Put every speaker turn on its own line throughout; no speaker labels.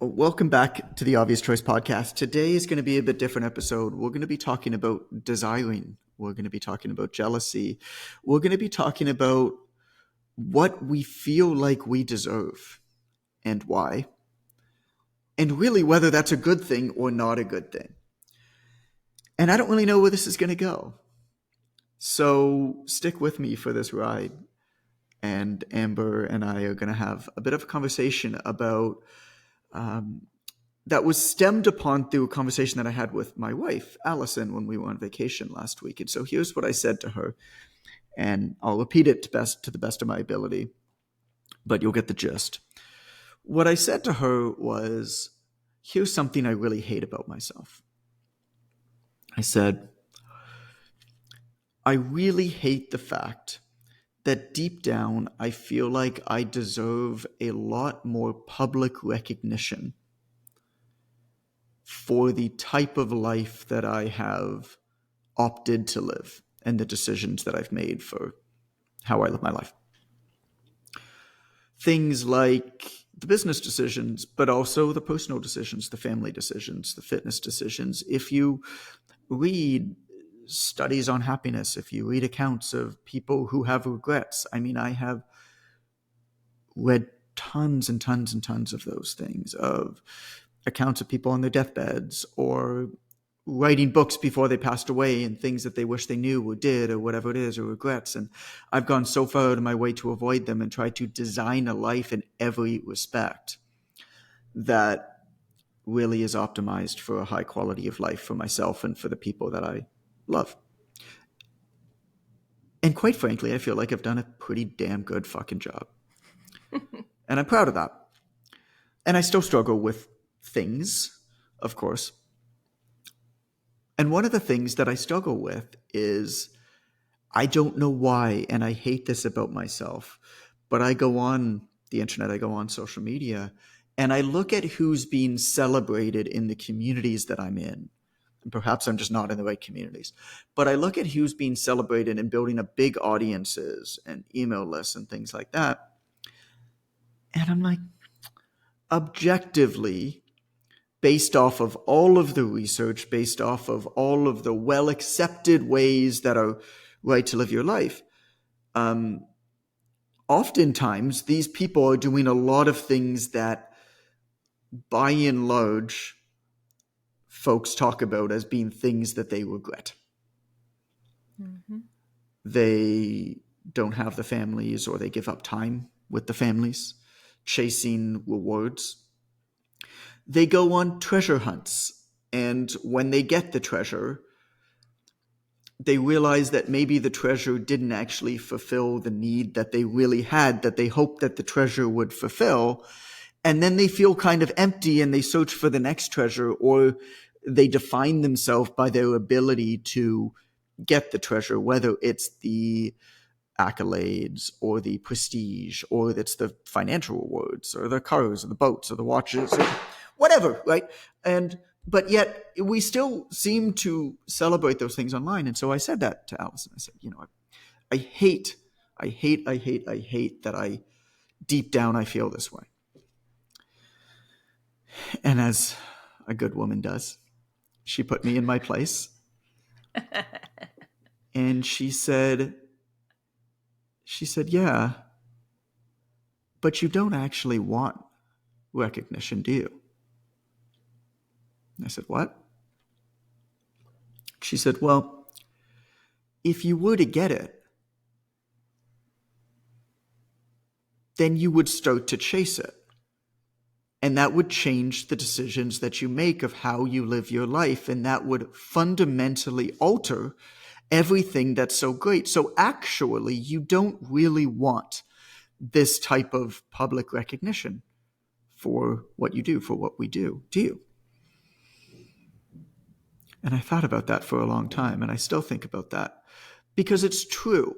Welcome back to the Obvious Choice podcast. Today is going to be a bit different episode. We're going to be talking about desiring. We're going to be talking about jealousy. We're going to be talking about what we feel like we deserve and why, and really whether that's a good thing or not a good thing. And I don't really know where this is going to go. So stick with me for this ride. And Amber and I are going to have a bit of a conversation about that was stemmed upon through a conversation that I had with my wife, Allison, when we were on vacation last week. And so here's what I said to her, and I'll repeat it to the best of my ability, but you'll get the gist. What I said to her was, here's something I really hate about myself. I said, I really hate the fact that deep down I feel like I deserve a lot more public recognition for the type of life that I have opted to live and the decisions that I've made for how I live my life. Things like the business decisions, but also the personal decisions, the family decisions, the fitness decisions. If you read studies on happiness, if you read accounts of people who have regrets, I mean, I have read tons and tons and tons of those things, of accounts of people on their deathbeds or writing books before they passed away and things that they wish they knew or did or whatever it is, or regrets. And I've gone so far out of my way to avoid them and try to design a life in every respect that really is optimized for a high quality of life for myself and for the people that I love. And quite frankly, I feel like I've done a pretty damn good fucking job. And I'm proud of that. And I still struggle with things, of course. And one of the things that I struggle with is I don't know why, and I hate this about myself, but I go on the internet, I go on social media, and I look at who's being celebrated in the communities that I'm in. And perhaps I'm just not in the right communities, but I look at who's being celebrated and building up big audiences and email lists and things like that. And I'm like, objectively, based off of all of the research, based off of all of the well-accepted ways that are right to live your life, oftentimes these people are doing a lot of things that, by and large, folks talk about as being things that they regret. Mm-hmm. They don't have the families, or they give up time with the families, chasing rewards. They go on treasure hunts, and when they get the treasure, they realize that maybe the treasure didn't actually fulfill the need that they really had, that they hoped that the treasure would fulfill. And then they feel kind of empty and they search for the next treasure, or they define themselves by their ability to get the treasure, whether it's the accolades or the prestige, or it's the financial rewards or the cars or the boats or the watches or whatever, right? But yet we still seem to celebrate those things online. And so I said that to Allison. I said, I hate that I deep down I feel this way. And as a good woman does, she put me in my place. And she said, yeah, but you don't actually want recognition, do you? And I said, what? She said, well, if you were to get it, then you would start to chase it. And that would change the decisions that you make of how you live your life. And that would fundamentally alter everything that's so great. So actually, you don't really want this type of public recognition for what you do, for what we do you? And I thought about that for a long time, and I still think about that because it's true.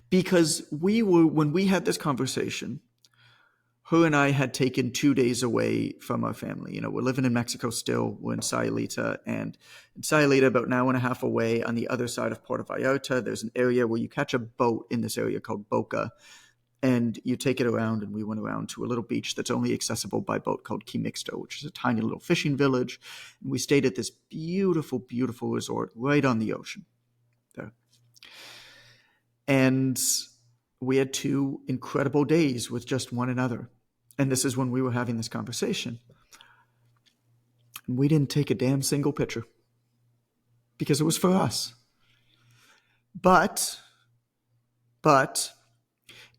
Because when we had this conversation, her and I had taken 2 days away from our family. We're living in Mexico still. We're in Sayulita, and in Sayulita, about an hour and a half away on the other side of Puerto Vallarta, there's an area where you catch a boat in this area called Boca. And you take it around, and we went around to a little beach that's only accessible by boat called Key Mixto, which is a tiny little fishing village. And we stayed at this beautiful, beautiful resort right on the ocean there. And we had 2 incredible days with just one another. And this is when we were having this conversation. And we didn't take a damn single picture because it was for us. But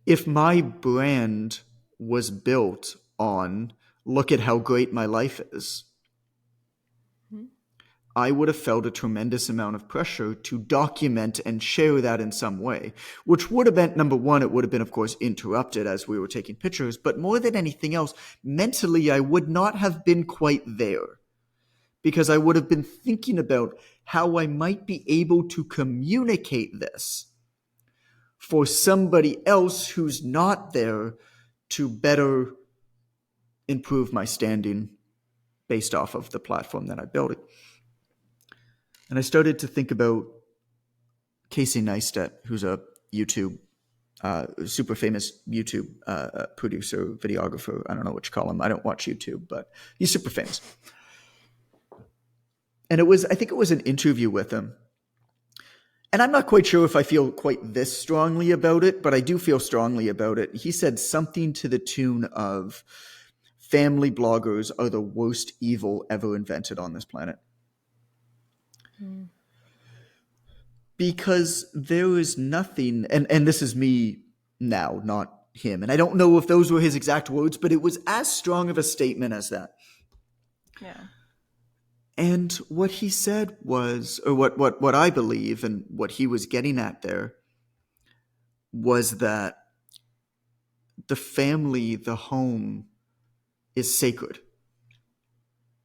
if my brand was built on, look at how great my life is, I would have felt a tremendous amount of pressure to document and share that in some way, which would have been, number one, it would have been, of course, interrupted as we were taking pictures. But more than anything else, mentally, I would not have been quite there, because I would have been thinking about how I might be able to communicate this for somebody else who's not there to better improve my standing based off of the platform that I built it. And I started to think about Casey Neistat, who's a YouTube, super famous YouTube producer, videographer. I don't know what you call him. I don't watch YouTube, but he's super famous. And I think it was an interview with him. And I'm not quite sure if I feel quite this strongly about it, but I do feel strongly about it. He said something to the tune of, family bloggers are the worst evil ever invented on this planet. Because there is nothing, and this is me now, not him. And I don't know if those were his exact words, but it was as strong of a statement as that.
Yeah.
And what he said was, or what I believe and what he was getting at there, was that the family, the home, is sacred.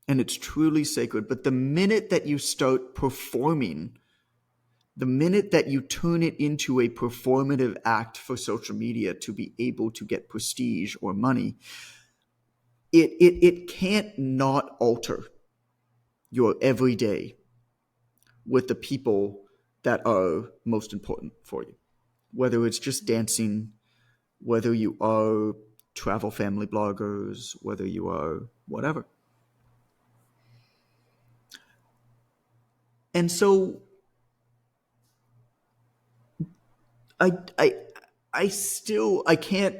And it's truly sacred. But the minute that you start performing, the minute that you turn it into a performative act for social media to be able to get prestige or money, it can't not alter your everyday with the people that are most important for you. Whether it's just dancing, whether you are travel family bloggers, whether you are whatever. And so I can't,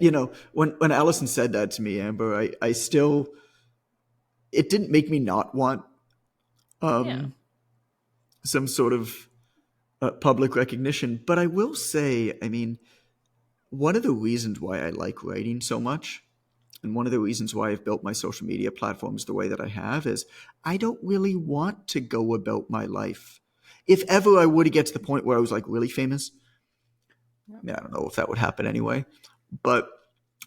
when Allison said that to me, Amber, it didn't make me not want some sort of public recognition. But I will say, I mean, one of the reasons why I like writing so much, and one of the reasons why I've built my social media platforms the way that I have, is I don't really want to go about my life. If ever I were to get to the point where I was like really famous, I don't know if that would happen anyway, but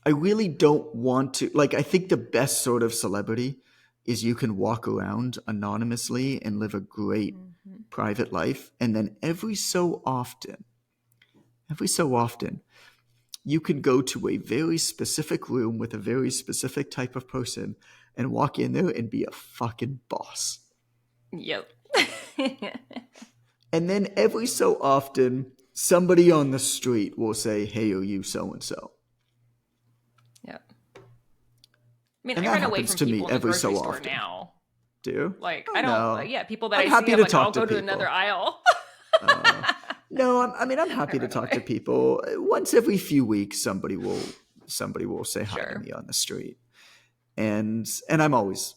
I really don't want to. Like, I think the best sort of celebrity is you can walk around anonymously and live a great private life. And then every so often, you can go to a very specific room with a very specific type of person and walk in there and be a fucking boss.
Yep.
And then every so often, somebody on the street will say, "Hey, are you so-and-so?"
Yeah. I mean,
And
I
that
run away
happens
from
to me
people in the
every
grocery
so
store
often.
now.
Do you?
Like,
Oh,
I don't,
no.
yeah, people that
I'm
I
happy
see,
to
I'm like,
talk
I'll
to
go to
people.
another aisle.
No, I mean, I'm happy to talk to people. Once every few weeks, somebody will say hi to me on the street. And I'm always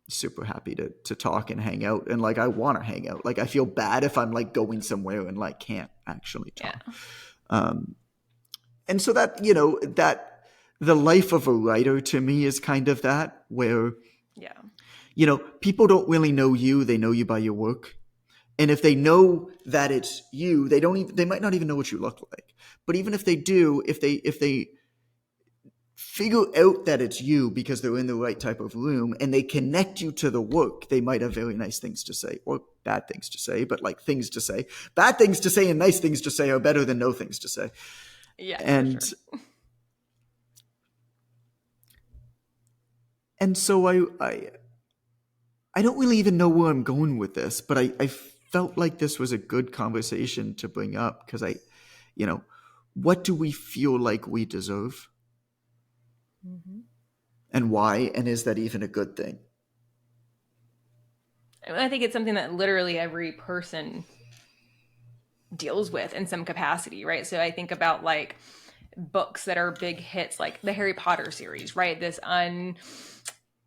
super happy to talk and hang out. And like, I want to hang out. Like, I feel bad if I'm like going somewhere and like can't actually talk.
Yeah.
And so that, that the life of a writer to me is kind of that, where, people don't really know you. They know you by your work. And if they know that it's you, they might not even know what you look like. But even if they do, if they figure out that it's you because they're in the right type of room and they connect you to the work, they might have very nice things to say, or bad things to say, but like things to say. Bad things to say and nice things to say are better than no things to say.
Yeah.
And
for sure.
And so I don't really even know where I'm going with this, but I felt like this was a good conversation to bring up because what do we feel like we deserve?
Mm-hmm.
And why? And is that even a good thing?
I think it's something that literally every person deals with in some capacity, right? So I think about like books that are big hits, like the Harry Potter series, right? This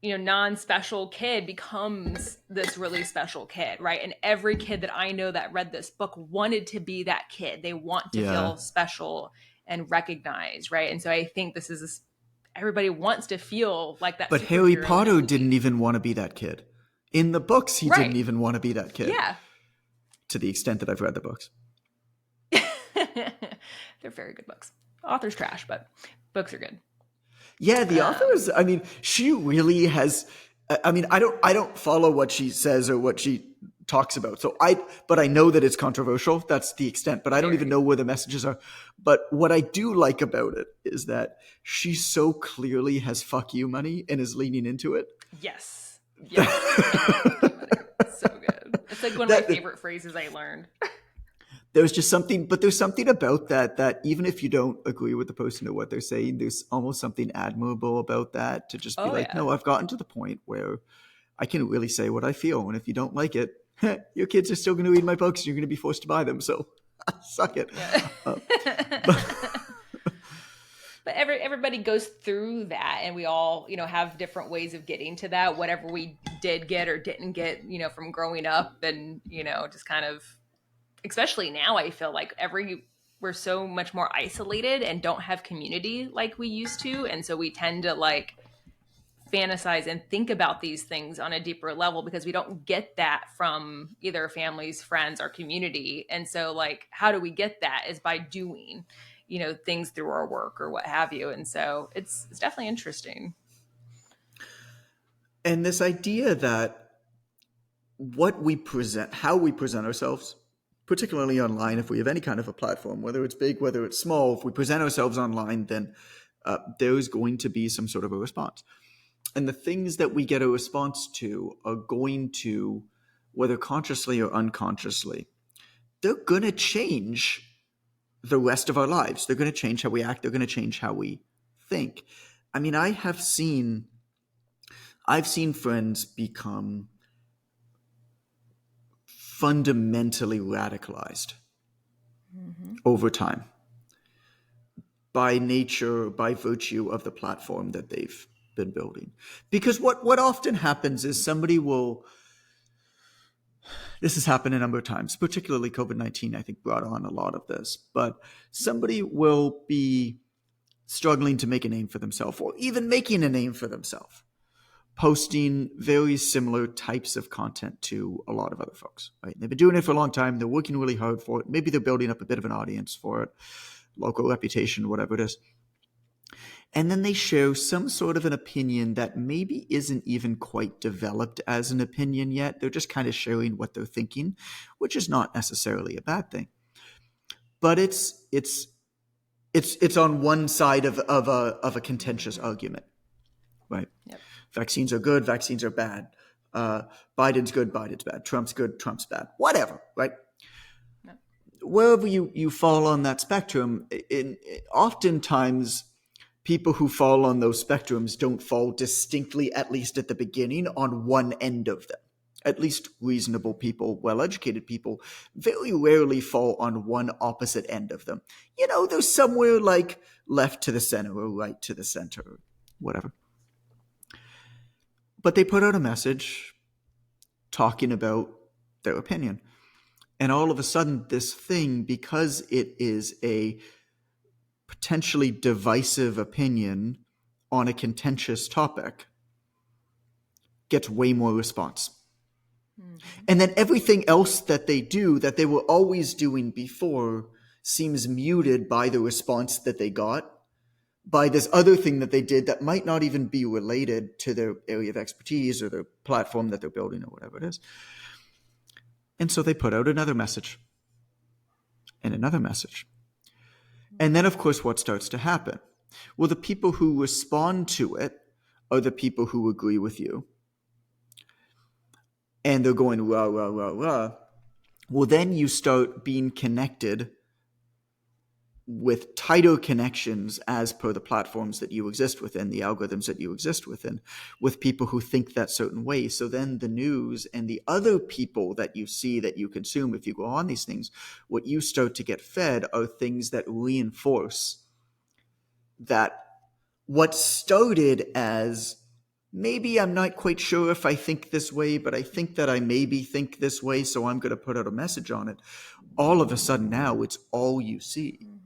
non-special kid becomes this really special kid, right? And every kid that I know that read this book wanted to be that kid. They want to
Yeah.
feel special and recognized, right? And so I think everybody wants to feel like that
But Harry
superhero in a
Potter
movie.
didn't even want to be that kid. In the books, he didn't
Right.
even want to be that kid.
Yeah.
To the extent that I've read the books.
They're very good books. Author's trash, but books are good.
Yeah, the author is, I mean, she really has, I mean, I don't follow what she says or what she talks about. But I know that it's controversial. That's the extent, but I don't even know where the messages are. But what I do like about it is that she so clearly has fuck you money and is leaning into it.
Yes. Yes. So good. It's like one of my favorite phrases I learned.
There's something about that even if you don't agree with the person or what they're saying, there's almost something admirable about that, to just be no, I've gotten to the point where I can really say what I feel. And if you don't like it, your kids are still going to read my books and you're going to be forced to buy them. So suck it. Yeah.
But everybody goes through that, and we all, have different ways of getting to that, whatever we did get or didn't get, from growing up, and, just kind of, especially now, I feel like we're so much more isolated and don't have community like we used to. And so we tend to like fantasize and think about these things on a deeper level because we don't get that from either families, friends, or community. And so like, how do we get that is by doing, things through our work or what have you. And so it's definitely interesting.
And this idea that what we present, how we present ourselves, particularly online, if we have any kind of a platform, whether it's big, whether it's small, if we present ourselves online, then there's going to be some sort of a response. And the things that we get a response to are going to, whether consciously or unconsciously, they're going to change the rest of our lives. They're going to change how we act. They're going to change how we think. I mean, I've seen friends become fundamentally radicalized over time by nature, by virtue of the platform that they've been building. Because what often happens is somebody will, this has happened a number of times, particularly COVID-19, I think, brought on a lot of this, but somebody will be struggling to make a name for themselves, or even making a name for themselves, posting very similar types of content to a lot of other folks, right? They've been doing it for a long time. They're working really hard for it. Maybe they're building up a bit of an audience for it, local reputation, whatever it is. And then they share some sort of an opinion that maybe isn't even quite developed as an opinion yet. They're just kind of sharing what they're thinking, which is not necessarily a bad thing. But it's on one side of a contentious argument, right? Yep. Vaccines are good, vaccines are bad. Biden's good, Biden's bad. Trump's good, Trump's bad. Whatever, right? Yep. Wherever you fall on that spectrum, oftentimes people who fall on those spectrums don't fall distinctly, at least at the beginning, on one end of them. At least reasonable people, well-educated people, very rarely fall on one opposite end of them. There's somewhere like left to the center or right to the center, or whatever. But they put out a message talking about their opinion. And all of a sudden, this thing, because it is a potentially divisive opinion on a contentious topic, gets way more response. Mm-hmm. And then everything else that they do, that they were always doing before, seems muted by the response that they got, by this other thing that they did that might not even be related to their area of expertise or their platform that they're building or whatever it is. And so they put out another message and another message. And then, of course, what starts to happen? Well, the people who respond to it are the people who agree with you. And they're going, rah, rah, rah, rah. Well, then you start being connected with tighter connections as per the platforms that you exist within, the algorithms that you exist within, with people who think that certain way. So then the news and the other people that you see, that you consume, if you go on these things, what you start to get fed are things that reinforce that what started as, maybe I'm not quite sure if I think this way, but I think that I maybe think this way, so I'm going to put out a message on it. All of a sudden now it's all you see.
Mm-hmm.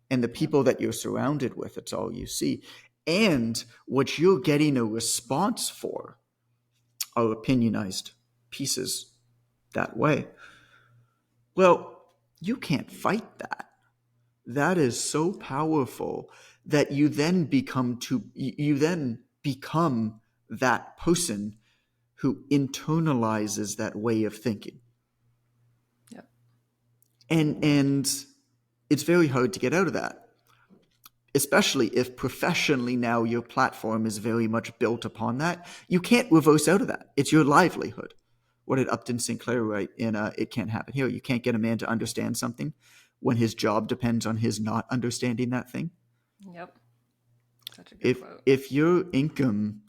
And the people that you're surrounded with, it's all you see. And what you're getting a response for are opinionized pieces that way. Well, you can't fight that. That is so powerful that you then become that person who internalizes that way of thinking.
Yep.
And it's very hard to get out of that, especially if professionally now your platform is very much built upon that. You can't reverse out of that. It's your livelihood. What did Upton Sinclair write in It Can't Happen Here? You can't get a man to understand something when his job depends on his not understanding that thing.
Yep. Such a good quote.
If your income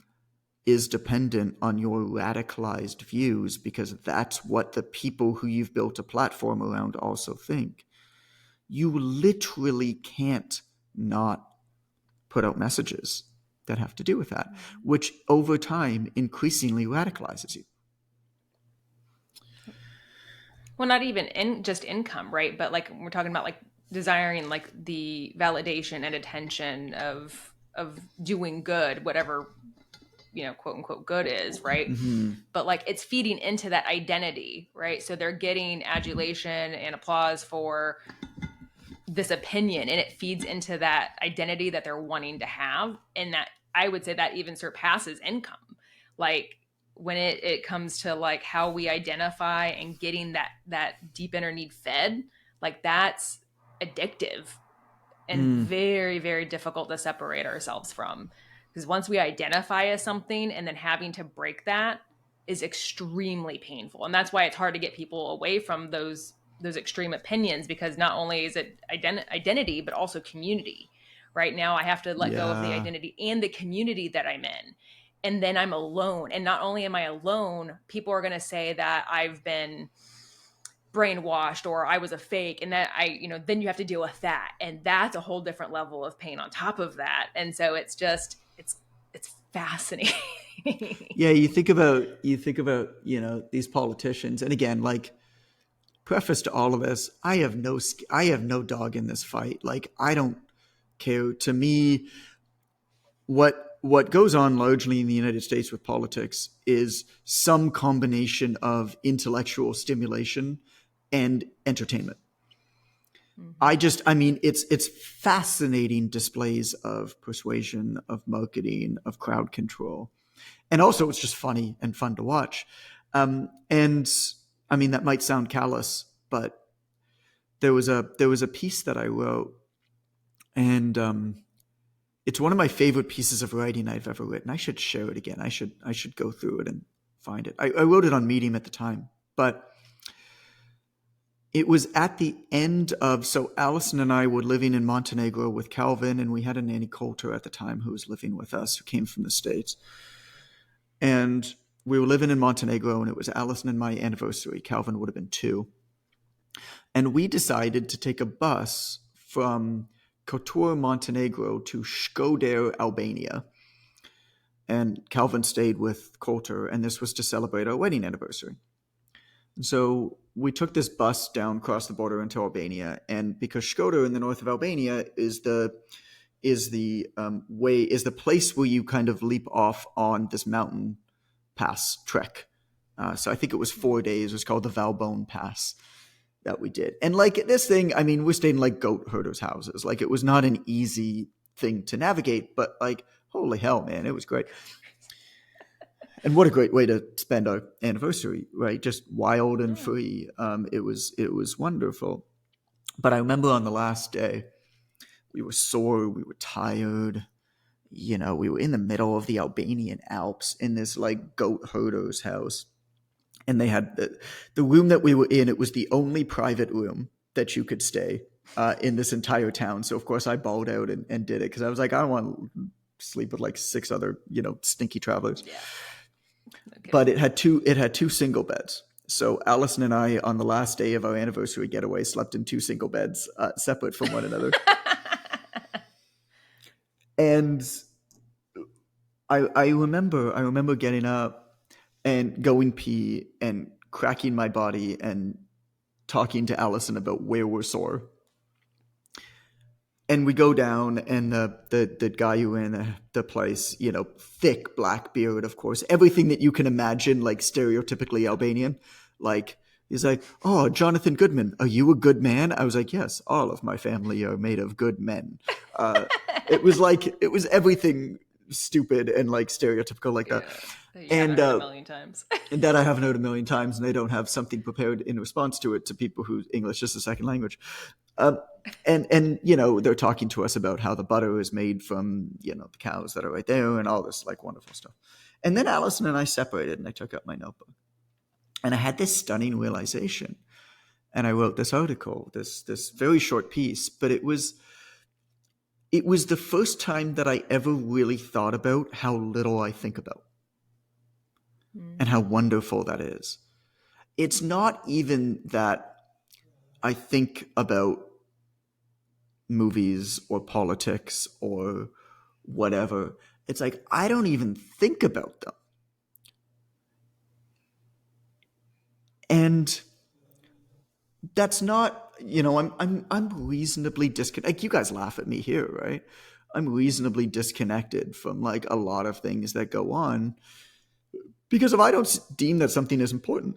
is dependent on your radicalized views, because that's what the people who you've built a platform around also think, you literally can't not put out messages that have to do with that, which over time increasingly radicalizes you.
Well, not even just income, right? But like we're talking about like desiring like the validation and attention of doing good, whatever, quote unquote good is, right?
Mm-hmm.
But like it's feeding into that identity, right? So they're getting adulation and applause for this opinion, and it feeds into that identity that they're wanting to have. And that, I would say, that even surpasses income. Like when it comes to like how we identify and getting that deep inner need fed, like that's addictive and very, very difficult to separate ourselves from. Because once we identify as something and then having to break that is extremely painful. And that's why it's hard to get people away from those extreme opinions, because not only is it identity, but also community. Right now, I have to let go of the identity and the community that I'm in. And then I'm alone. And not only am I alone, people are going to say that I've been brainwashed or I was a fake, and that then you have to deal with that. And that's a whole different level of pain on top of that. And so it's just, it's fascinating.
Yeah, you think about these politicians, and again, like, preface to all of this, I have no dog in this fight. Like, I don't care. To me, what goes on largely in the United States with politics is some combination of intellectual stimulation and entertainment.
Mm-hmm.
It's fascinating displays of persuasion, of marketing, of crowd control. And also it's just funny and fun to watch. And I mean, that might sound callous, but there was a piece that I wrote, and it's one of my favorite pieces of writing I've ever written. I should share it again. I should go through it and find it. I wrote it on Medium at the time, but it was at the end of, so Allison and I were living in Montenegro with Calvin, and we had a nanny Coulter at the time who was living with us, who came from the States. And we were living in Montenegro, and it was Allison and my anniversary. Calvin would have been 2. And we decided to take a bus from Kotor, Montenegro to Shkodër, Albania. And Calvin stayed with Coulter, and this was to celebrate our wedding anniversary. And so we took this bus down across the border into Albania, and because Shkodër in the north of Albania is the place where you kind of leap off on this mountain pass trek. So I think it was 4 days. It was called the Valbonne Pass that we did. And like this thing, I mean, we're staying in like goat herders' houses. Like, it was not an easy thing to navigate, but like, holy hell, man, it was great. And what a great way to spend our anniversary, right? Just wild and free. It was wonderful. But I remember on the last day, we were sore, we were tired. We were in the middle of the Albanian Alps in this like goat herder's house. And they had the room that we were in. It was the only private room that you could stay in this entire town. So of course I balled out and did it because I was like, I don't want to sleep with like 6 other, stinky travelers.
Yeah. Okay.
But it had two single beds. So Allison and I, on the last day of our anniversary getaway, slept in 2 single beds, separate from one another. And I remember getting up and going pee and cracking my body and talking to Allison about where we're sore. And we go down, and the guy who ran the place, thick black beard, of course, everything that you can imagine, like stereotypically Albanian. Like, he's like, "Oh, Jonathan Goodman, are you a good man?" I was like, "Yes, all of my family are made of good men." It was everything stupid and like stereotypical like that.
You
And
haven't heard a million times.
and that I haven't heard a million times, and they don't have something prepared in response to it to people whose English is a second language. And they're talking to us about how the butter is made from the cows that are right there and all this like wonderful stuff. And then Allison and I separated, and I took out my notebook, and I had this stunning realization, and I wrote this article, this very short piece, but it was the first time that I ever really thought about how little I think about and how wonderful that is. It's not even that I think about movies or politics or whatever. It's like I don't even think about them. And that's not, I'm reasonably disconnected. Like, you guys laugh at me here, right? I'm reasonably disconnected from like a lot of things that go on, because if I don't deem that something is important,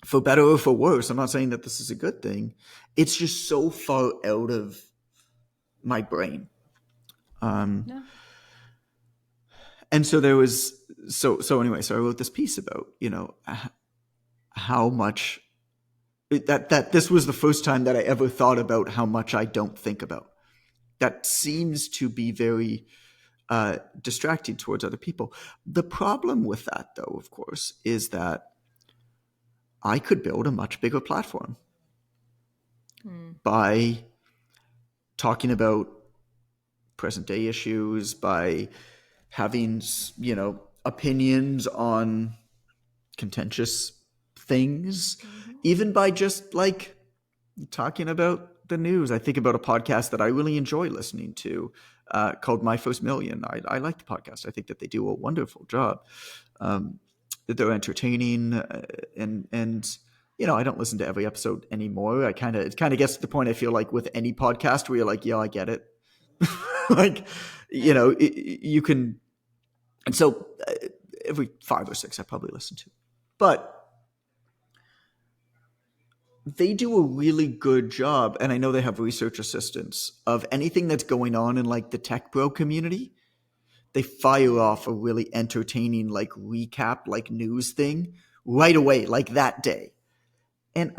for better or for worse, I'm not saying that this is a good thing, it's just so far out of my brain.
No.
And so there was, so anyway, so I wrote this piece about, how much that this was the first time that I ever thought about how much I don't think about. That seems to be very distracting towards other people. The problem with that, though, of course, is that I could build a much bigger platform by talking about present day issues, by having, opinions on contentious things, even by just like talking about the news. I think about a podcast that I really enjoy listening to called My First Million. I like the podcast. I think that they do a wonderful job. They're entertaining, and I don't listen to every episode anymore. It kind of gets to the point, I feel like, with any podcast where you're like, yeah, I get it. Like, you can, and so every 5 or 6 I probably listen to, but they do a really good job, and I know they have research assistants, of anything that's going on in like the tech bro community. They fire off a really entertaining like recap, like news thing right away, like that day. And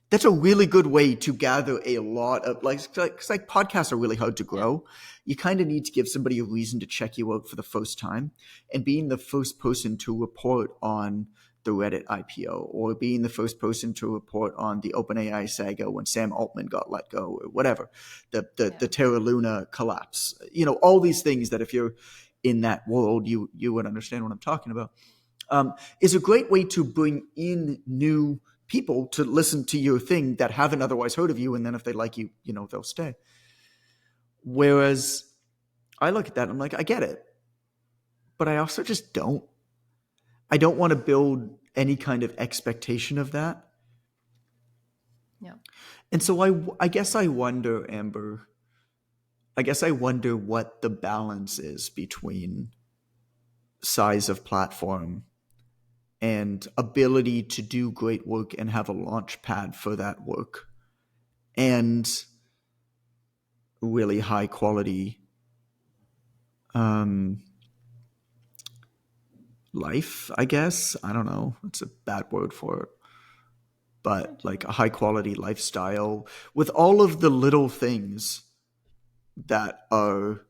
that's a really good way to gather a lot of because like podcasts are really hard to grow. You kind of need to give somebody a reason to check you out for the first time, and being the first person to report on the Reddit IPO, or being the first person to report on the OpenAI saga when Sam Altman got let go, or whatever, the Terra Luna collapse, all these things that if you're in that world, you would understand what I'm talking about, is a great way to bring in new people to listen to your thing that haven't otherwise heard of you. And then if they like you, they'll stay. Whereas I look at that and I'm like, I get it, but I also just don't. I don't want to build any kind of expectation of that.
Yeah.
And so I guess I wonder, Amber, what the balance is between size of platform and ability to do great work and have a launch pad for that work, and really high quality life, I guess. I don't know. It's a bad word for it. But like a high quality lifestyle with all of the little things that are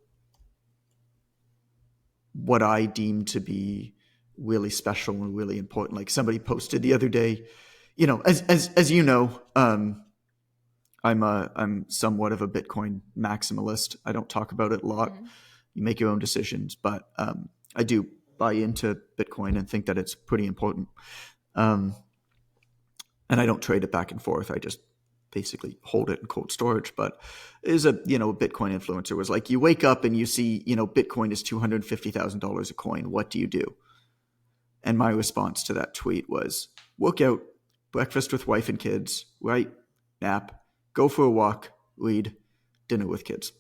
what I deem to be really special and really important. Like somebody posted the other day, as I'm somewhat of a Bitcoin maximalist. I don't talk about it a lot.
Mm-hmm.
You make your own decisions, but I do buy into Bitcoin and think that it's pretty important. Um, and I don't trade it back and forth. I just basically hold it in cold storage. But is a Bitcoin influencer was like, you wake up and you see Bitcoin is $250,000 a coin. What do you do? And my response to that tweet was workout, breakfast with wife and kids, write, nap, go for a walk, read, dinner with kids.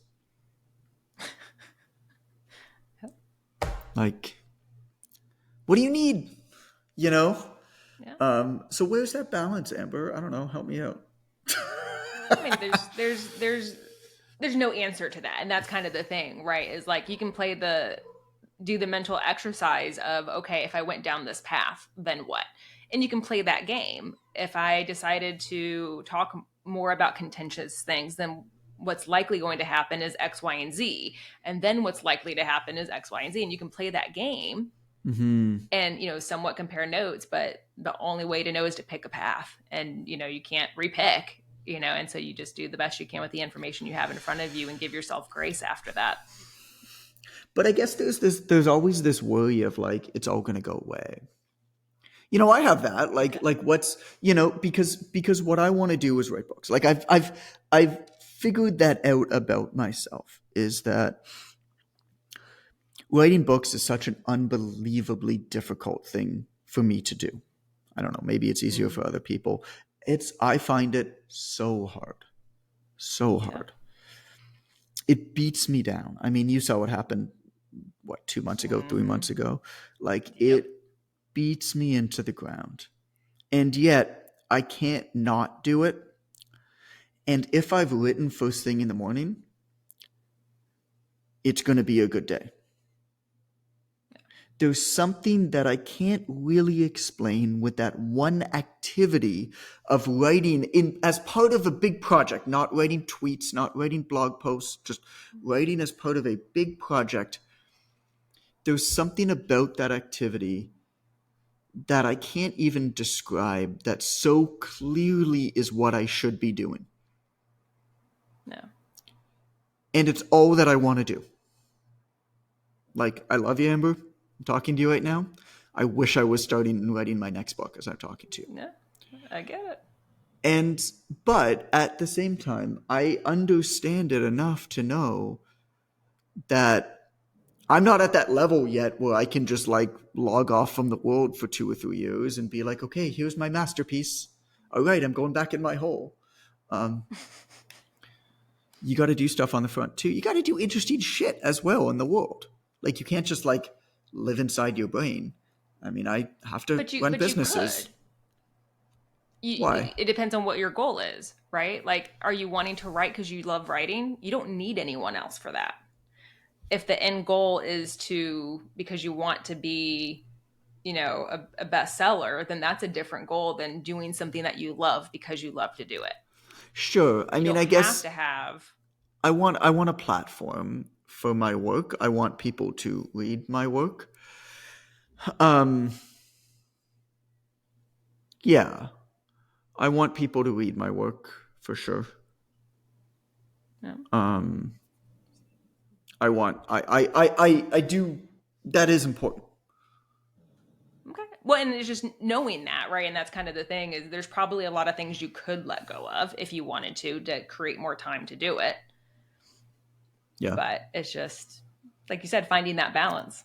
Like, what do you need?
Yeah.
So where's that balance, Amber? I don't know. Help me out.
I mean, there's no answer to that, and that's kind of the thing, right? Is like you can do the mental exercise of, okay, if I went down this path, then what? And you can play that game. If I decided to talk more about contentious things, then what's likely going to happen is X, Y, and Z. And then what's likely to happen is X, Y, and Z. And you can play that game and, somewhat compare notes, but the only way to know is to pick a path. And, you can't repick, and so you just do the best you can with the information you have in front of you and give yourself grace after that.
But I guess there's always this worry of like, it's all going to go away. I have that like what's, because what I want to do is write books. Like I've figured that out about myself, is that writing books is such an unbelievably difficult thing for me to do. I don't know, maybe it's easier for other people. I find it so hard. So hard. It beats me down. I mean, you saw what happened, 2 months ago, 3 months ago. Like, it beats me into the ground. And yet, I can't not do it. And if I've written first thing in the morning, it's going to be a good day. There's something that I can't really explain with that one activity of writing as part of a big project, not writing tweets, not writing blog posts, just writing as part of a big project. There's something about that activity that I can't even describe that so clearly is what I should be doing.
No.
And it's all that I want to do. Like, I love you, Amber. I'm talking to you right now. I wish I was starting and writing my next book as I'm talking to you.
Yeah, I get it.
But at the same time, I understand it enough to know that I'm not at that level yet where I can just like log off from the world for 2 or 3 years and be like, okay, here's my masterpiece. All right, I'm going back in my hole. You got to do stuff on the front too. You got to do interesting shit as well in the world. Like, you can't just like live inside your brain. I mean, I have to run businesses. Why?
It depends on what your goal is, right? Like, are you wanting to write because you love writing? You don't need anyone else for that. If the end goal is because you want to be, a bestseller, then that's a different goal than doing something that you love because you love to do it.
Sure. I mean, I guess
have to have.
I want a platform for my work. I want people to read my work. Yeah. I want people to read my work for sure.
Yeah.
I do. That is important.
Okay. Well, and it's just knowing that, right? And that's kind of the thing, is there's probably a lot of things you could let go of if you wanted to create more time to do it.
Yeah.
But it's just, like you said, finding that balance.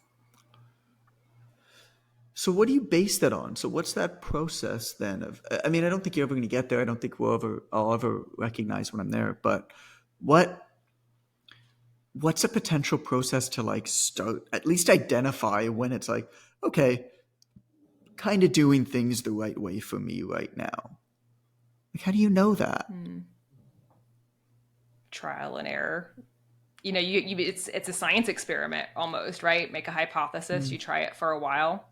So what do you base that on? So what's that process then of, I mean, I don't think you're ever going to get there. I don't think I'll ever recognize when I'm there, but what's a potential process to like start, at least identify when it's like, okay, kind of doing things the right way for me right now? Like, how do you know that?
Trial and error. It's a science experiment almost, right? Make a hypothesis, you try it for a while,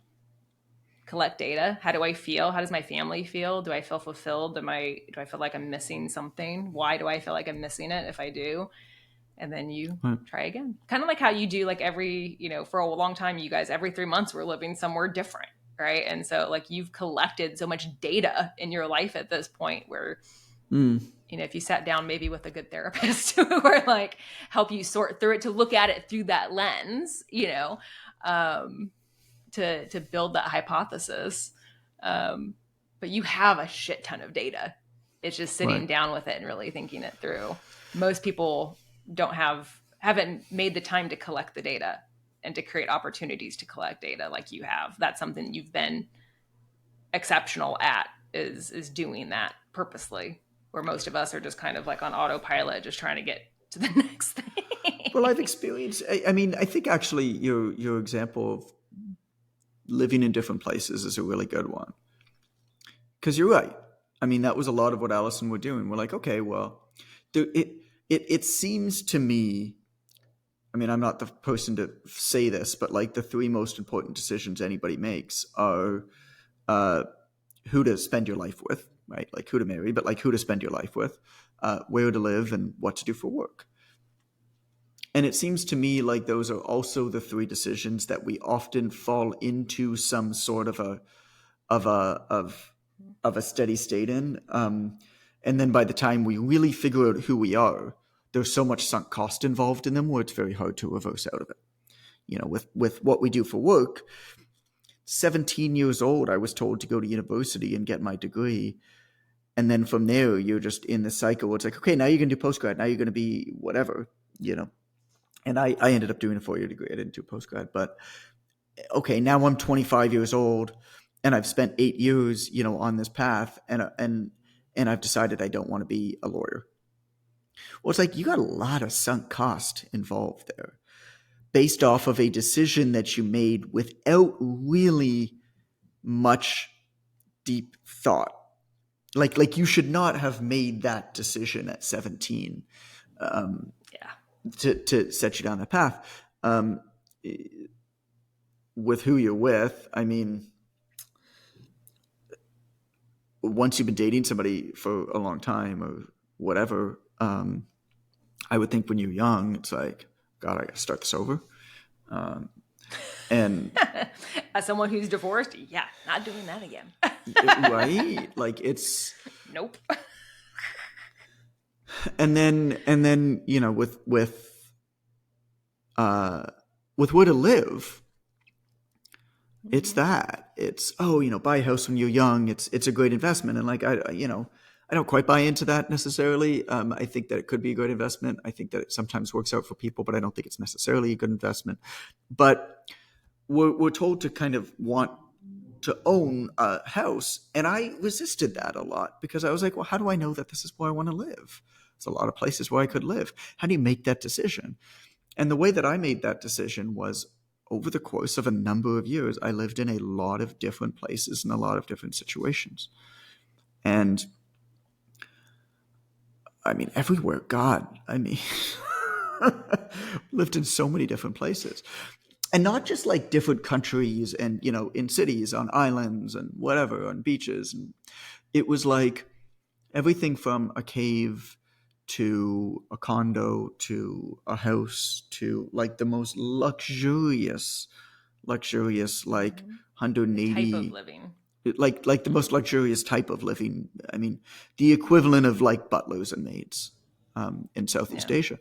collect data. How do I feel? How does my family feel? Do I feel fulfilled? Do I feel like I'm missing something? Why do I feel like I'm missing it if I do? And then you try again. Kind of like how you do, like for a long time, you guys, every 3 months were living somewhere different, right? And so like you've collected so much data in your life at this point where if you sat down maybe with a good therapist or like help you sort through it, to look at it through that lens, to build that hypothesis. But you have a shit ton of data. It's just sitting
Right.
down with it and really thinking it through. Most people haven't made the time to collect the data and to create opportunities to collect data like you have. That's something you've been exceptional at, is doing that purposely, where most of us are just kind of like on autopilot, just trying to get to the next thing.
Well, I've experienced, I mean, I think actually your example of living in different places is a really good one. Because you're right. I mean, that was a lot of what Allison were doing. We're like, okay, well, it seems to me, I mean, I'm not the person to say this, but like the three most important decisions anybody makes are who to spend your life with, right? Like who to marry, but like who to spend your life with, where to live, and what to do for work. And it seems to me like those are also the three decisions that we often fall into some sort of a steady state in. And then by the time we really figure out who we are, there's so much sunk cost involved in them where it's very hard to reverse out of it. With what we do for work, 17 years old, I was told to go to university and get my degree. And then from there, you're just in the cycle. It's like, okay, now you're going to do postgrad. Now you're going to be whatever. And I ended up doing a 4-year degree. I didn't do postgrad, but okay, now I'm 25 years old and I've spent 8 years, on this path, and I've decided I don't want to be a lawyer. Well, it's like you got a lot of sunk cost involved there, based off of a decision that you made without really much deep thought. Like you should not have made that decision at 17. To set you down the path. With who you're with, I mean, once you've been dating somebody for a long time or whatever, I would think when you're young, it's like, God, I got to start this over. And
as someone who's divorced, yeah, not doing that again.
Right? Like it's
nope.
And then with where to live, it's that. It's buy a house when you're young. It's a great investment, and like I don't quite buy into that necessarily. I think that it could be a great investment. I think that it sometimes works out for people, but I don't think it's necessarily a good investment. But we're told to kind of want to own a house, and I resisted that a lot because I was like, well, how do I know that this is where I want to live? There's a lot of places where I could live. How do you make that decision? And the way that I made that decision was over the course of a number of years, I lived in a lot of different places in a lot of different situations. And I mean, everywhere, God, I mean, lived in so many different places. And not just like different countries and, in cities, on islands and whatever, on beaches. And it was like everything from a cave to a condo to a house to like the most luxurious like 180
type of living,
like the most luxurious type of living. I mean, the equivalent of like butlers and maids in Southeast Asia,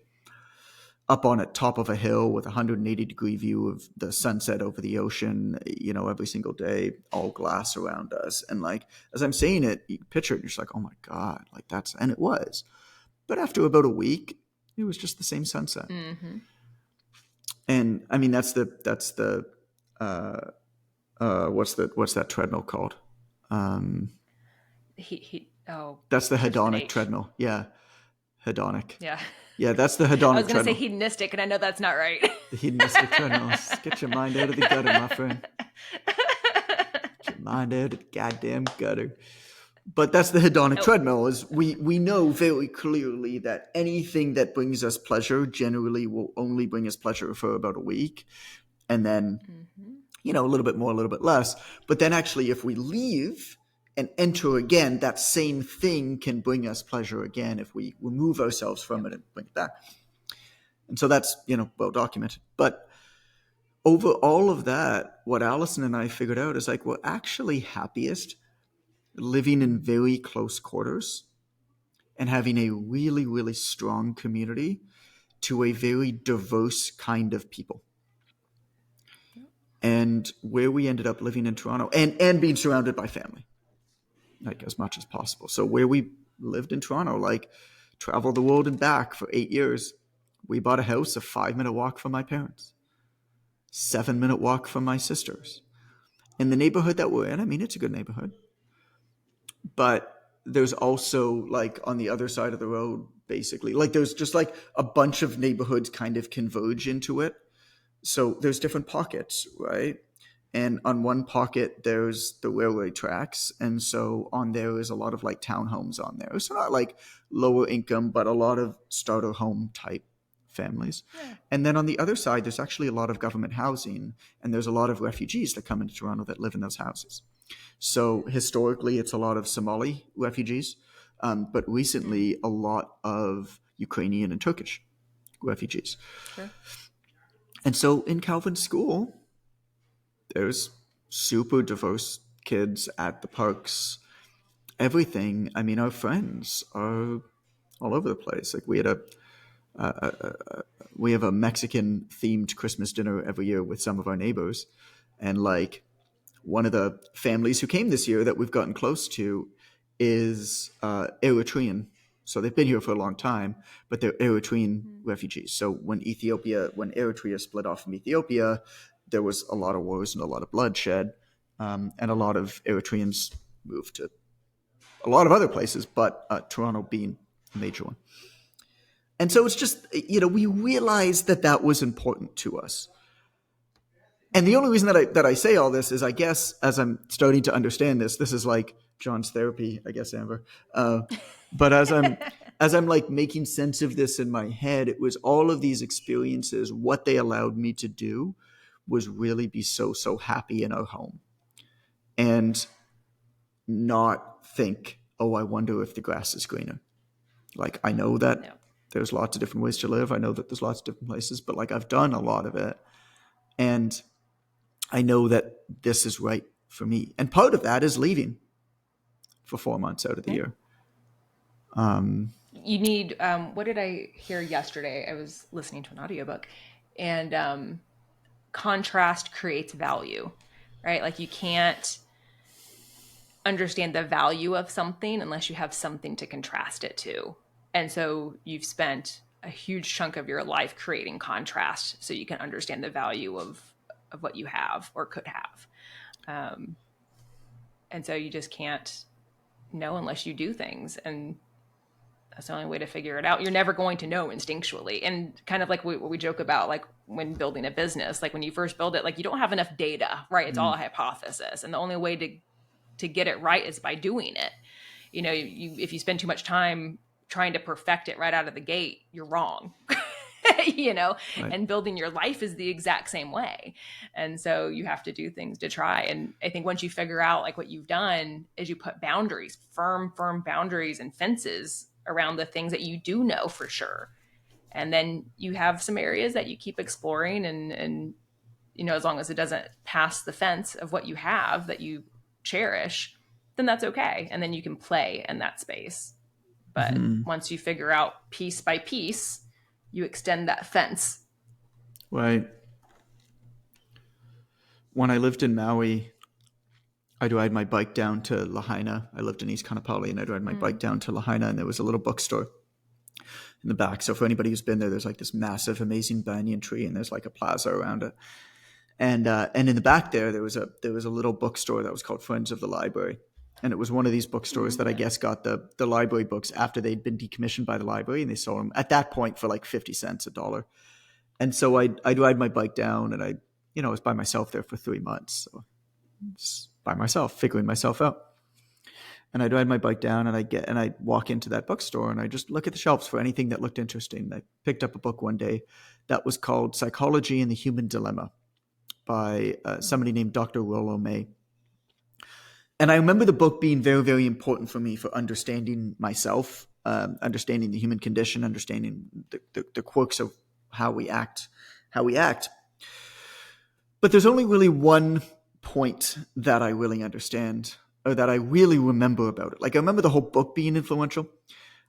up on a top of a hill with a 180-degree view of the sunset over the ocean, every single day, all glass around us. And like, as I'm saying it, you picture it, you're just like, oh my God, like and it was. But after about a week, it was just the same sunset.
Mm-hmm.
And I mean, that's the what's that treadmill called? That's the hedonic treadmill. Yeah. Hedonic.
Yeah.
Yeah, that's the hedonic treadmill.
I was going to say hedonistic, and I know that's not right.
The hedonistic treadmill. Get your mind out of the gutter, my friend. Get your mind out of the goddamn gutter. But that's the hedonic treadmill. Is we know very clearly that anything that brings us pleasure generally will only bring us pleasure for about a week. And then, a little bit more, a little bit less. But then actually, if we leave and enter again, that same thing can bring us pleasure again if we remove ourselves from it and bring it back. And so that's, well documented. But over all of that, what Allison and I figured out is like, we're actually happiest living in very close quarters and having a really, really strong community to a very diverse kind of people. And where we ended up living in Toronto and being surrounded by family, like as much as possible. So where we lived in Toronto, like traveled the world and back for 8 years, we bought a house a 5-minute walk from my parents, 7-minute walk from my sisters. In the neighborhood that we're in, I mean, it's a good neighborhood, but there's also like on the other side of the road, basically, like there's just like a bunch of neighborhoods kind of converge into it. So there's different pockets, right? And on one pocket, there's the railway tracks. And so on there is a lot of like townhomes on there. So not like lower income, but a lot of starter home type families.
Yeah.
And then on the other side, there's actually a lot of government housing. And there's a lot of refugees that come into Toronto that live in those houses. So historically, it's a lot of Somali refugees. But recently, a lot of Ukrainian and Turkish refugees.
Sure.
And so in Calvin's school, there's super diverse kids at the parks, everything. I mean, our friends are all over the place. Like we have a Mexican themed Christmas dinner every year with some of our neighbors. And like one of the families who came this year that we've gotten close to is Eritrean. So they've been here for a long time, but they're Eritrean refugees. So when Eritrea split off from Ethiopia, there was a lot of wars and a lot of bloodshed, and a lot of Eritreans moved to a lot of other places, but Toronto being a major one. And so it's just, we realized that was important to us. And the only reason that I say all this is, I guess, as I'm starting to understand this is like John's therapy, I guess, Amber. But as I'm like making sense of this in my head, it was all of these experiences. What they allowed me to do was really be so happy in our home, and not think, oh, I wonder if the grass is greener. Like I know that there's lots of different ways to live. I know that there's lots of different places, but like I've done a lot of it, and I know that this is right for me. And part of that is leaving for 4 months out of the year.
You need, what did I hear yesterday? I was listening to an audiobook, and contrast creates value, right? Like you can't understand the value of something unless you have something to contrast it to. And so you've spent a huge chunk of your life creating contrast so you can understand the value of what you have or could have. And so you just can't know unless you do things. And that's the only way to figure it out. You're never going to know instinctually. And kind of like what we joke about, like when building a business, like when you first build it, like you don't have enough data, right? It's all a hypothesis. And the only way to get it right is by doing it. If you spend too much time trying to perfect it right out of the gate, you're wrong. Right. And building your life is the exact same way. And so you have to do things to try. And I think once you figure out like what you've done is you put boundaries, firm boundaries and fences around the things that you do know for sure. And then you have some areas that you keep exploring and as long as it doesn't pass the fence of what you have that you cherish, then that's okay. And then you can play in that space. But once you figure out piece by piece, you extend that fence.
Right. When I lived in Maui, I'd ride my bike down to Lahaina. I lived in East Kaanapali, and I'd ride my bike down to Lahaina, and there was a little bookstore in the back. So for anybody who's been there, there's like this massive, amazing banyan tree, and there's like a plaza around it. And in the back there was a little bookstore that was called Friends of the Library. And it was one of these bookstores that I guess got the library books after they'd been decommissioned by the library, and they sold them at that point for like 50 cents, $1. And so I'd ride my bike down, and I was by myself there for 3 months. So it's by myself, figuring myself out. And I'd ride my bike down, and I'd walk into that bookstore, and I just look at the shelves for anything that looked interesting. I picked up a book one day that was called Psychology and the Human Dilemma by somebody named Dr. Rollo May. And I remember the book being very, very important for me for understanding myself, understanding the human condition, understanding the quirks of how we act. But there's only really one point that I really understand, or that I really remember about it. Like I remember the whole book being influential,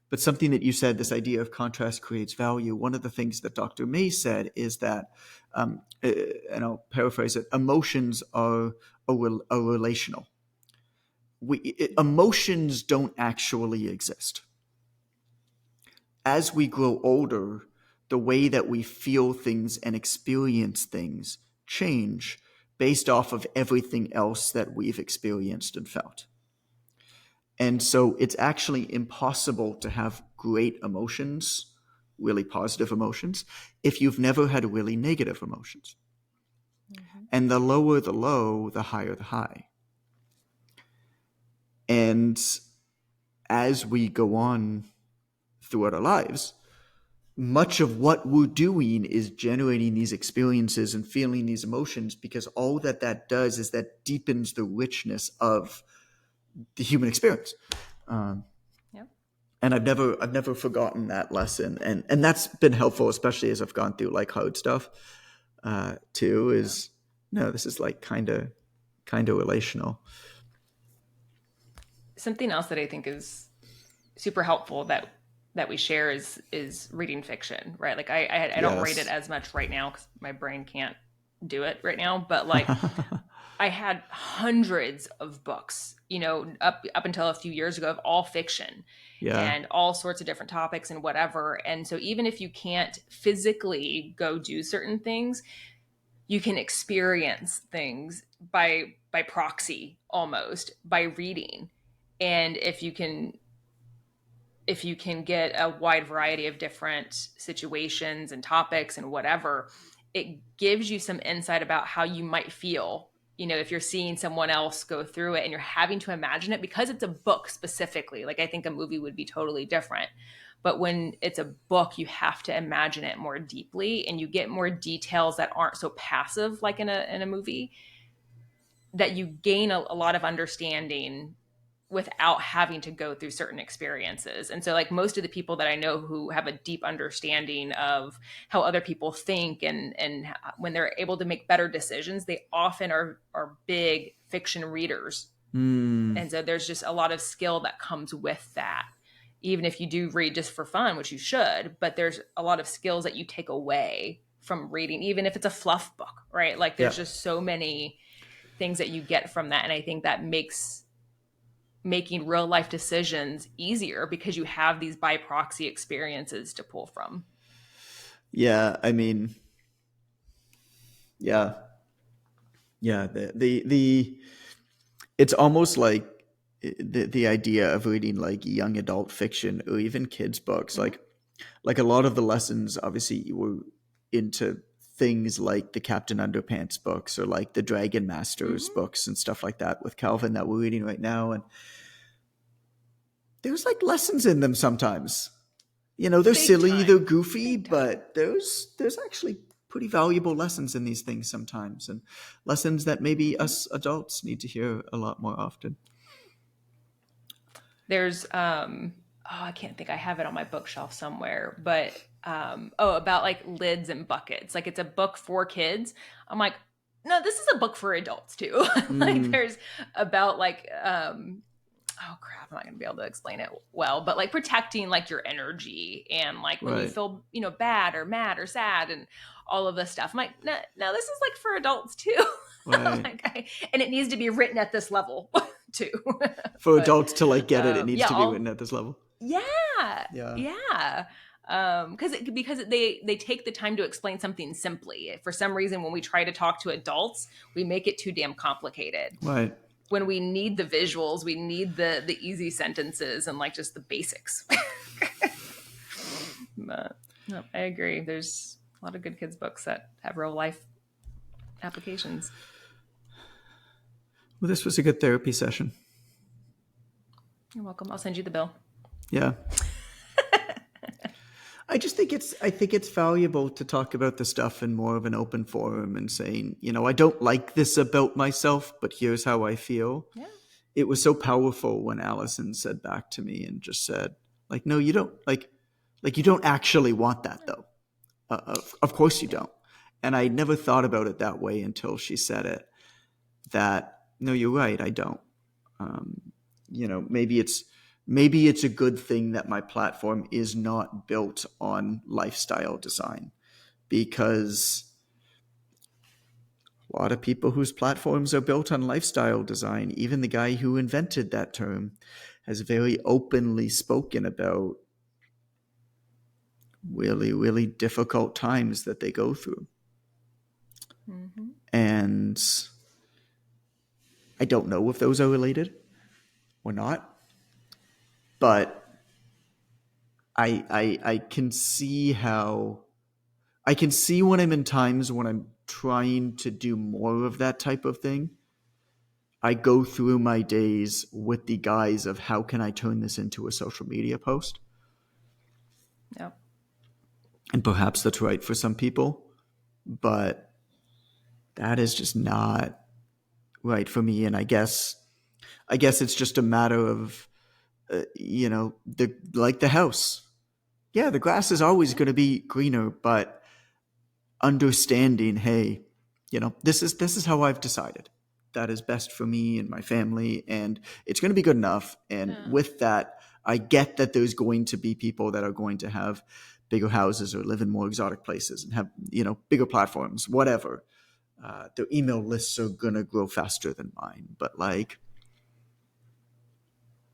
But something that you said, this idea of contrast creates value, one of the things that Dr. May said is that, and I'll paraphrase it, emotions are relational. Emotions don't actually exist. As we grow older, the way that we feel things and experience things change based off of everything else that we've experienced and felt. And so it's actually impossible to have great emotions, really positive emotions, if you've never had really negative emotions. Mm-hmm. And the lower the low, the higher the high. And as we go on throughout our lives, much of what we're doing is generating these experiences and feeling these emotions, because all that does is that deepens the richness of the human experience. And I've never forgotten that lesson, and that's been helpful, especially as I've gone through like hard stuff too. Is no, this is like kind of relational.
Something else that I think is super helpful that we share is reading fiction, right? Like I don't read it as much right now because my brain can't do it right now, but like I had hundreds of books, up until a few years ago, of all fiction, and all sorts of different topics and whatever. And so even if you can't physically go do certain things, you can experience things by proxy, almost, by reading. And if you can get a wide variety of different situations and topics and whatever, it gives you some insight about how you might feel, if you're seeing someone else go through it and you're having to imagine it, because it's a book specifically. Like, I think a movie would be totally different. But when it's a book, you have to imagine it more deeply, and you get more details that aren't so passive like in a movie, that you gain a lot of understanding without having to go through certain experiences. And so, like, most of the people that I know who have a deep understanding of how other people think, and when they're able to make better decisions, they often are big fiction readers. And so there's just a lot of skill that comes with that, even if you do read just for fun, which you should. But there's a lot of skills that you take away from reading, even if it's a fluff book, right? Like, there's just so many things that you get from that. And I think that makes making real life decisions easier, because you have these by proxy experiences to pull from.
Yeah, I mean, the it's almost like the idea of reading like young adult fiction or even kids books. Mm-hmm. Like a lot of the lessons, obviously, you were into things like the Captain Underpants books or like the Dragon Masters books and stuff like that with Calvin that we're reading right now. And there's like lessons in them sometimes. They're big silly, time. They're goofy, but there's actually pretty valuable lessons in these things sometimes, and lessons that maybe us adults need to hear a lot more often.
There's I can't think, I have it on my bookshelf somewhere, but about like lids and buckets. Like, it's a book for kids. I'm like, no, this is a book for adults too. Like, there's about like oh crap, I'm not gonna be able to explain it well, but like protecting like your energy, and like when you feel bad or mad or sad and all of this stuff. I'm like, no, this is like for adults too. Like, and it needs to be written at this level too.
For adults to like get it, it needs to be written at this level.
Because they take the time to explain something simply. For some reason, when we try to talk to adults, we make it too damn complicated.
Right.
When we need the visuals, we need the easy sentences and like just the basics. But no, I agree. There's a lot of good kids books that have real life applications.
Well, this was a good therapy session.
You're welcome. I'll send you the bill.
Yeah. I think it's valuable to talk about the stuff in more of an open forum and saying, I don't like this about myself, but here's how I feel.
Yeah.
It was so powerful when Allison said back to me and just said, like, no, you don't, like you don't actually want that though. Of course you don't. And I never thought about it that way until she said it, that, no, you're right, I don't. Maybe it's maybe it's a good thing that my platform is not built on lifestyle design, because a lot of people whose platforms are built on lifestyle design, even the guy who invented that term, has very openly spoken about really, really difficult times that they go through. Mm-hmm. And I don't know if those are related or not, but I can see how I can see when I'm in times when I'm trying to do more of that type of thing. I go through my days with the guise of how can I turn this into a social media post.
Yeah.
And perhaps that's right for some people, but that is just not right for me. And I guess it's just a matter of, like the house. Yeah, the grass is always going to be greener, but understanding, hey, this is how I've decided that is best for me and my family, and it's going to be good enough. And with that, I get that there's going to be people that are going to have bigger houses or live in more exotic places and have bigger platforms, whatever. Their email lists are going to grow faster than mine, but like,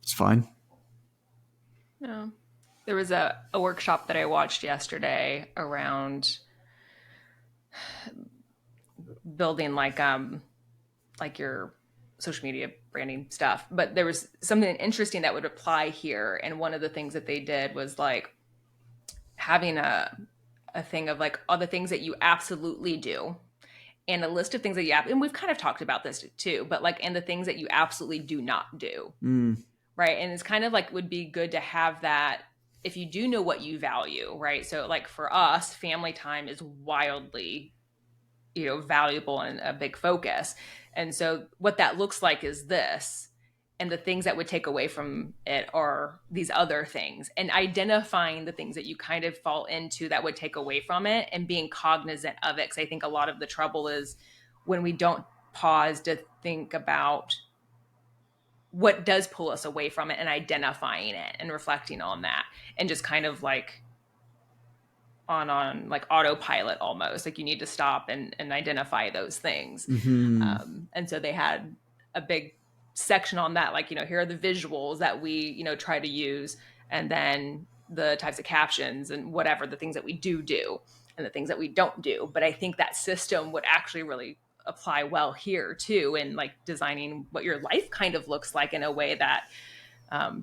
it's fine.
No. There was a workshop that I watched yesterday around building like your social media branding stuff, but there was something interesting that would apply here. And one of the things that they did was like having a thing of like all the things that you absolutely do, and a list of things that you have, and we've kind of talked about this too, but like, and the things that you absolutely do not do. Right. And it's kind of like, would be good to have that if you do know what you value, right? So like for us, family time is wildly, valuable and a big focus. And so what that looks like is this, and the things that would take away from it are these other things, and identifying the things that you kind of fall into that would take away from it and being cognizant of it. Because I think a lot of the trouble is when we don't pause to think about what does pull us away from it and identifying it and reflecting on that, and just kind of like on like autopilot almost. Like you need to stop and identify those things. And so they had a big section on that, like, here are the visuals that we, try to use, and then the types of captions and whatever, the things that we do and the things that we don't do. But I think that system would actually really apply well here too, and like designing what your life kind of looks like in a way that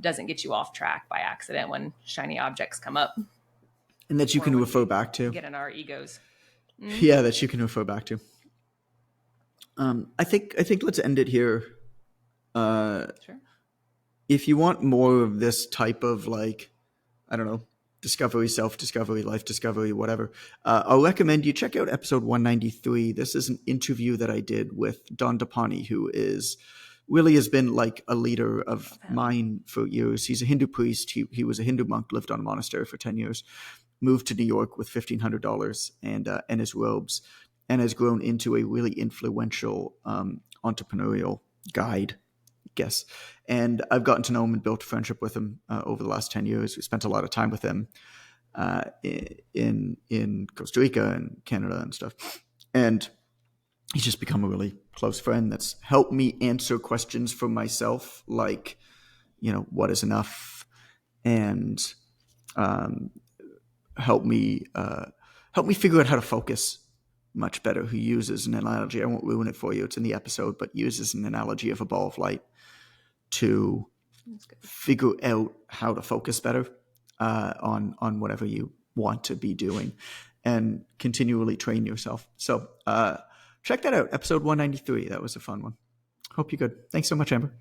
doesn't get you off track by accident when shiny objects come up.
And that you can refer back to.
Get in our egos.
Yeah, that you can refer back to. I think let's end it here.
Sure.
If you want more of this type of like, I don't know, discovery, self-discovery, life discovery, whatever, I'll recommend you check out episode 193. This is an interview that I did with Don Dapani, who really has been like a leader of mine for years. He's a Hindu priest. He was a Hindu monk, lived on a monastery for 10 years, moved to New York with $1,500 and his robes, and has grown into a really influential entrepreneurial guide, I guess. And I've gotten to know him and built a friendship with him over the last 10 years. We spent a lot of time with him in Costa Rica and Canada and stuff. And he's just become a really close friend that's helped me answer questions for myself, like, what is enough, and help me figure out how to focus much better. Who uses an analogy, I won't ruin it for you, it's in the episode, but uses an analogy of a ball of light to figure out how to focus better on whatever you want to be doing, and continually train yourself. So check that out, episode 193. That was a fun one. Hope you're good. Thanks so much, Amber.